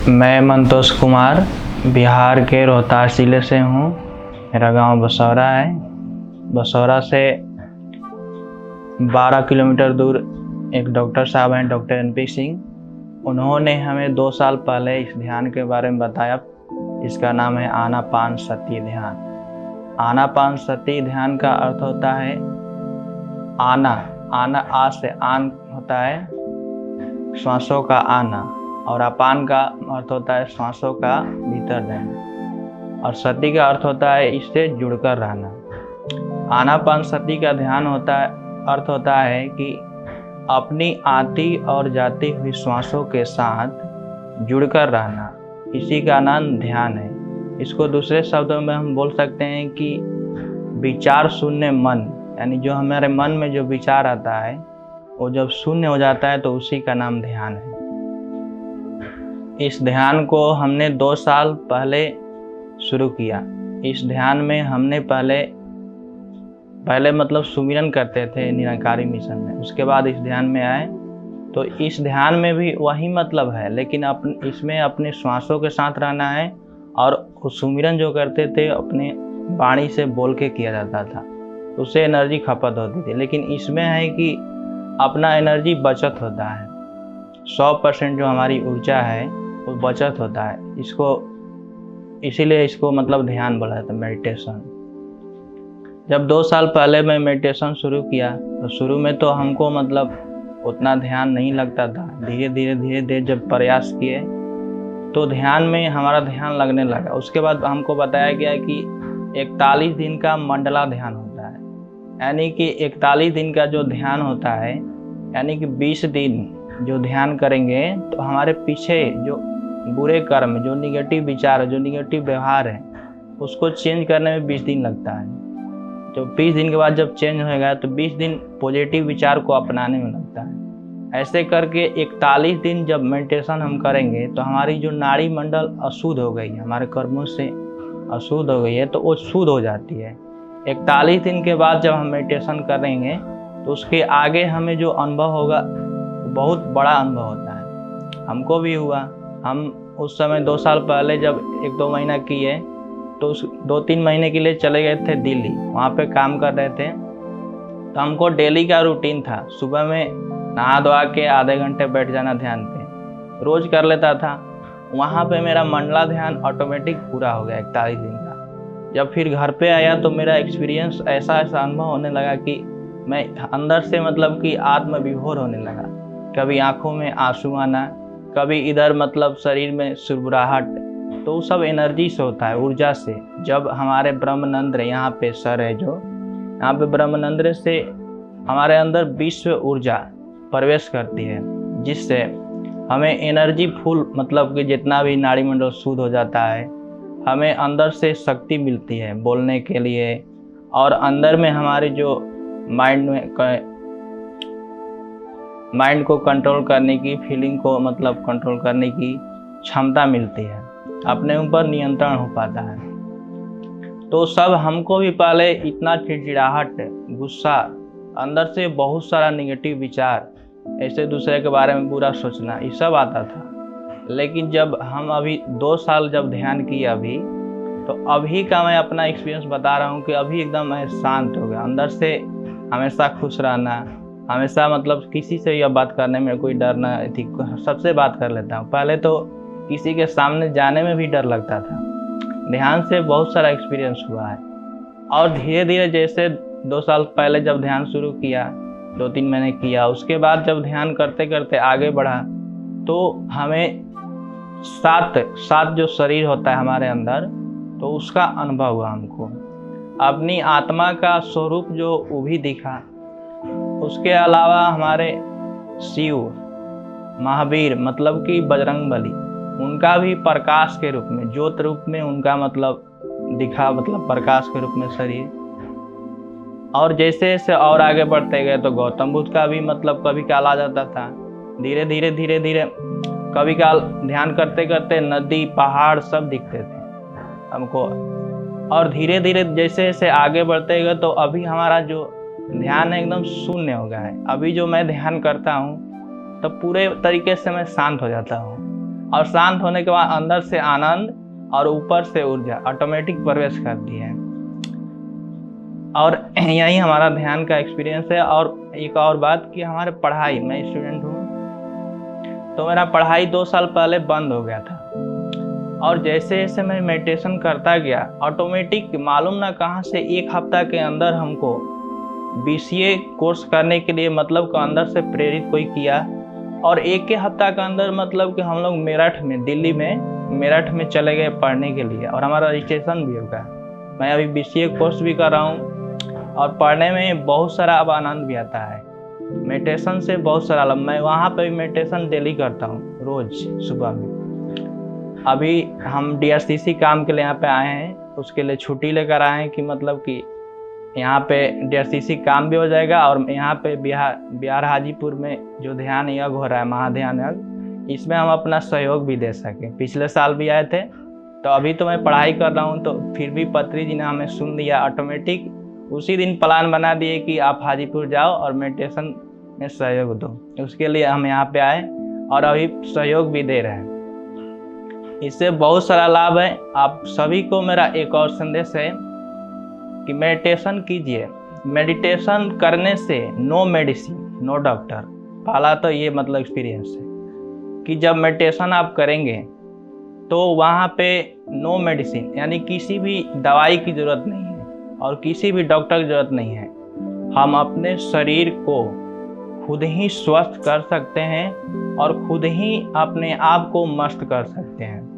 मैं मंतोष कुमार बिहार के रोहतास ज़िले से हूँ। मेरा गांव बसौरा है। बसौरा से 12 किलोमीटर दूर एक डॉक्टर साहब हैं, डॉक्टर NP सिंह। उन्होंने हमें 2 साल पहले इस ध्यान के बारे में बताया। इसका नाम है आनापानसति ध्यान। आनापानसति ध्यान का अर्थ होता है आना। आ से आन होता है श्वासों का आना, और अपान का अर्थ होता है श्वासों का भीतर रहना, और सति का अर्थ होता है इससे जुड़कर रहना। आनापानसति का ध्यान अर्थ होता है कि अपनी आती और जाती हुई श्वासों के साथ जुड़कर रहना। इसी का नाम ध्यान है। इसको दूसरे शब्दों में हम बोल सकते हैं कि विचार शून्य मन, यानी जो हमारे मन में जो विचार आता है वो जब शून्य हो जाता है तो उसी का नाम ध्यान है। इस ध्यान को हमने 2 साल पहले शुरू किया। इस ध्यान में हमने पहले मतलब सुमिरन करते थे निरंकारी मिशन में। उसके बाद इस ध्यान में आए तो इस ध्यान में भी वही मतलब है, लेकिन इसमें अपने श्वासों के साथ रहना है, और सुमिरन जो करते थे अपने वाणी से बोल के किया जाता था, उससे एनर्जी खपत होती थी। लेकिन इसमें है कि अपना एनर्जी बचत होता है। 100% जो हमारी ऊर्जा है वो बचत होता है। इसीलिए इसको मतलब ध्यान बोला जाता है, मेडिटेशन। जब 2 साल पहले मैं मेडिटेशन शुरू किया तो शुरू में तो हमको मतलब उतना ध्यान नहीं लगता था। धीरे धीरे जब प्रयास किए तो ध्यान में हमारा ध्यान लगने लगा। उसके बाद हमको बताया गया कि 41 दिन का मंडला ध्यान होता है, यानी कि 41 दिन का जो ध्यान होता है, यानी कि 20 दिन जो ध्यान करेंगे तो हमारे पीछे जो बुरे कर्म, जो निगेटिव विचार है, जो निगेटिव व्यवहार है, उसको चेंज करने में 20 दिन लगता है। जो 20 दिन के बाद जब चेंज होएगा तो 20 दिन पॉजिटिव विचार को अपनाने में लगता है। ऐसे करके 41 दिन जब मेडिटेशन हम करेंगे तो हमारी जो नाड़ी मंडल अशुद्ध हो गई है, हमारे कर्मों से अशुद्ध हो गई है, तो वो शुद्ध हो जाती है। 41 दिन के बाद जब हम मेडिटेशन करेंगे तो उसके आगे हमें जो अनुभव होगा बहुत बड़ा अनुभव होता है। हमको भी हुआ। हम उस समय 2 साल पहले जब 1-2 महीना किए तो उस 2-3 महीने के लिए चले गए थे दिल्ली। वहाँ पे काम कर रहे थे तो हमको डेली का रूटीन था, सुबह में नहा धोआ के आधे घंटे बैठ जाना ध्यान पे, रोज कर लेता था। वहाँ पे मेरा मंडला ध्यान ऑटोमेटिक पूरा हो गया 41 दिन का। जब फिर घर पे आया तो मेरा एक्सपीरियंस ऐसा अनुभव होने लगा कि मैं अंदर से मतलब कि आत्मविभोर होने लगा। कभी आंखों में आंसू आना, कभी इधर मतलब शरीर में सुरबुराहट, तो वो सब एनर्जी से होता है, ऊर्जा से। जब हमारे ब्रह्मनंद्र यहाँ पे सर है, जो यहाँ पे ब्रह्मनंद्र से हमारे अंदर विश्व ऊर्जा प्रवेश करती है, जिससे हमें एनर्जी फुल, मतलब कि जितना भी नाड़ी मंडल शुद्ध हो जाता है, हमें अंदर से शक्ति मिलती है बोलने के लिए, और अंदर में हमारे जो माइंड को कंट्रोल करने की, फीलिंग को मतलब कंट्रोल करने की क्षमता मिलती है, अपने ऊपर नियंत्रण हो पाता है। तो सब हमको भी पहले इतना चिड़चिड़ाहट, गुस्सा, अंदर से बहुत सारा नेगेटिव विचार, ऐसे दूसरे के बारे में बुरा सोचना, ये सब आता था। लेकिन जब हम अभी 2 साल जब ध्यान किए तो अभी का मैं अपना एक्सपीरियंस बता रहा हूँ कि अभी एकदम मैं शांत हो गया। अंदर से हमेशा खुश रहना, हमेशा मतलब किसी से यह बात करने में कोई डर ना थी, सबसे बात कर लेता हूँ। पहले तो किसी के सामने जाने में भी डर लगता था। ध्यान से बहुत सारा एक्सपीरियंस हुआ है। और धीरे धीरे जैसे 2 साल पहले जब ध्यान शुरू किया, 2-3 महीने किया, उसके बाद जब ध्यान करते करते आगे बढ़ा तो हमें 7 जो शरीर होता है हमारे अंदर, तो उसका अनुभव हुआ हमको। अपनी आत्मा का स्वरूप जो वो भी दिखा। उसके अलावा हमारे शिव, महावीर मतलब कि बजरंगबली, उनका भी प्रकाश के रूप में, ज्योत रूप में उनका मतलब दिखा, मतलब प्रकाश के रूप में शरीर। और जैसे जैसे और आगे बढ़ते गए तो गौतम बुद्ध का भी मतलब कभी काल आ जाता था। धीरे धीरे कभी काल ध्यान करते करते नदी, पहाड़ सब दिखते थे हमको। और धीरे धीरे जैसे जैसे आगे बढ़ते गए तो अभी हमारा जो ध्यान एकदम शून्य हो गया है। अभी जो मैं ध्यान करता हूँ तो पूरे तरीके से मैं शांत हो जाता हूँ। और शांत होने के बाद अंदर से आनंद और ऊपर से ऊर्जा ऑटोमेटिक प्रवेश करती है। और यही हमारा ध्यान का एक्सपीरियंस है। और एक और बात कि हमारे पढ़ाई, मैं स्टूडेंट हूँ तो मेरा पढ़ाई 2 साल पहले बंद हो गया था, और जैसे जैसे मैं मेडिटेशन करता गया ऑटोमेटिक मालूम ना कहाँ से 1 हफ्ता के अंदर हमको BCA कोर्स करने के लिए मतलब को अंदर से प्रेरित कोई किया, और 1 हफ्ता के अंदर मतलब कि हम लोग मेरठ में, दिल्ली में मेरठ में चले गए पढ़ने के लिए, और हमारा रजिस्ट्रेशन भी होगा। मैं अभी BCA कोर्स भी कर रहा हूँ, और पढ़ने में बहुत सारा अब आनंद भी आता है। मेडिटेशन से बहुत सारा मैं वहाँ पे भी मेडिटेशन डेली करता हूँ, रोज सुबह में। अभी हम DRCC काम के लिए यहाँ पे आए हैं, उसके लिए छुट्टी लेकर आए हैं कि मतलब कि यहाँ पे DRCC काम भी हो जाएगा, और यहाँ पे बिहार हाजीपुर में जो ध्यान यज्ञ हो रहा है, महाध्यान यज्ञ, इसमें हम अपना सहयोग भी दे सकें। पिछले साल भी आए थे, तो अभी तो मैं पढ़ाई कर रहा हूँ, तो फिर भी पत्री जी ने हमें सुन लिया, ऑटोमेटिक उसी दिन प्लान बना दिए कि आप हाजीपुर जाओ और मेडिटेशन में सहयोग दो। उसके लिए हम यहाँ पे आए और अभी सहयोग भी दे रहे हैं। इससे बहुत सारा लाभ है। आप सभी को मेरा एक और संदेश है कि मेडिटेशन कीजिए। मेडिटेशन करने से नो मेडिसिन नो डॉक्टर। पहला तो ये मतलब एक्सपीरियंस है कि जब मेडिटेशन आप करेंगे तो वहाँ पे नो मेडिसिन, यानी किसी भी दवाई की ज़रूरत नहीं है और किसी भी डॉक्टर की ज़रूरत नहीं है। हम अपने शरीर को खुद ही स्वस्थ कर सकते हैं और खुद ही अपने आप को मस्त कर सकते हैं।